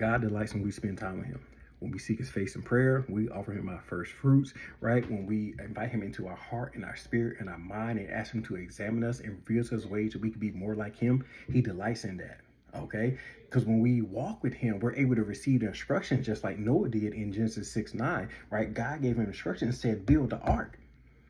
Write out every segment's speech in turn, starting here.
God delights when we spend time with him. When we seek his face in prayer, we offer him our first fruits, right? When we invite him into our heart and our spirit and our mind and ask him to examine us and reveal to us ways that we can be more like him, he delights in that. Okay, because when we walk with him, we're able to receive the instructions just like Noah did in Genesis 6:9, right? God gave him instructions and said, build the ark.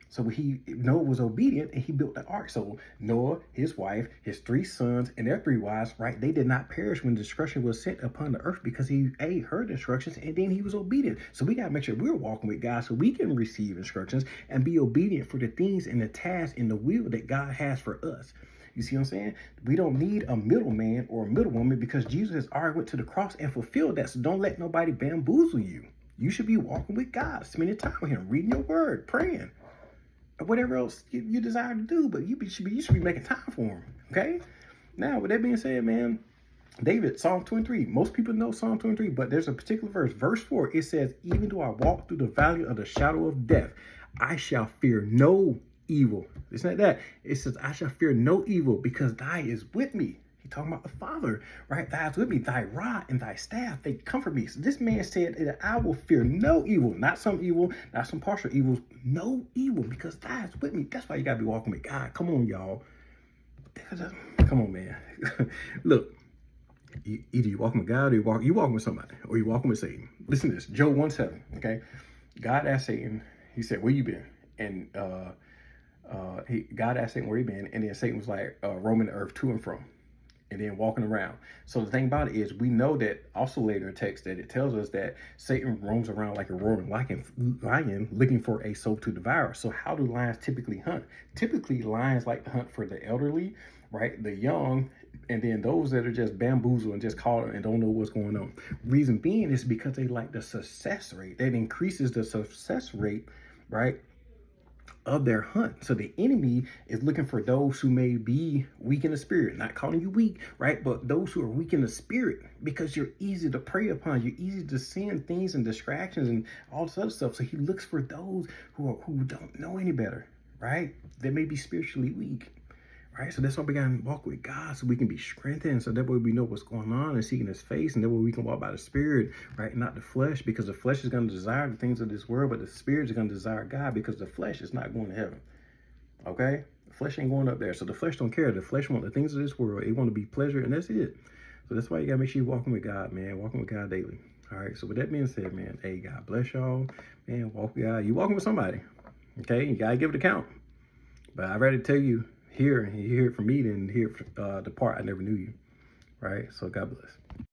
So Noah was obedient and he built the ark. So Noah, his wife, his 3 sons, and their 3 wives, right? They did not perish when destruction was sent upon the earth because he heard instructions and then he was obedient. So we got to make sure we're walking with God so we can receive instructions and be obedient for the things and the tasks and the will that God has for us. You see what I'm saying? We don't need a middleman or a middlewoman because Jesus has already went to the cross and fulfilled that. So don't let nobody bamboozle you. You should be walking with God, spending time with him, reading your word, praying, or whatever else you desire to do. But you should be making time for him. Okay? Now, with that being said, man, David, Psalm 23. Most people know Psalm 23, but there's a particular verse. Verse 4, it says, even though I walk through the valley of the shadow of death, I shall fear no evil. It's not that. It says, I shall fear no evil because thy is with me. He's talking about the Father, right? Thy is with me, thy rod and thy staff, they comfort me. So this man said that I will fear no evil, not some evil, not some partial evils, no evil because thy is with me. That's why you got to be walking with God. Come on, y'all. Come on, man. Look, either you walking with God or you walking with somebody or you walking with Satan. Listen to this, Job 1:7, okay? God asked Satan, he said, where you been? And God asked Satan where he been, and then Satan was like roaming the earth to and from, and then walking around. So the thing about it is, we know that also later in text that it tells us that Satan roams around like a roaring lion looking for a soul to devour. So how do lions typically hunt? Typically, lions like to hunt for the elderly, right, the young, and then those that are just bamboozled and just caught and don't know what's going on. Reason being is because they like the success rate. That increases the success rate, right, of their hunt. So the enemy is looking for those who may be weak in the spirit, not calling you weak, right? But those who are weak in the spirit, because you're easy to prey upon, you're easy to send things and distractions and all this other stuff. So he looks for those who don't know any better, right? They may be spiritually weak. Right, so that's why we gotta walk with God so we can be strengthened. So that way we know what's going on and seeking his face, and that way we can walk by the spirit, right, not the flesh, because the flesh is going to desire the things of this world, but the spirit is going to desire God because the flesh is not going to heaven. Okay, the flesh ain't going up there, so the flesh don't care. The flesh want the things of this world. It want to be pleasure, and that's it. So that's why you gotta make sure you're walking with God, man, walking with God daily. All right, so with that being said, man, hey, God bless y'all, man. Walk with God. You walking with somebody, okay? You gotta give it a count. But I'd rather tell you here, and you hear it from me than hear the part I never knew you, right? So God bless.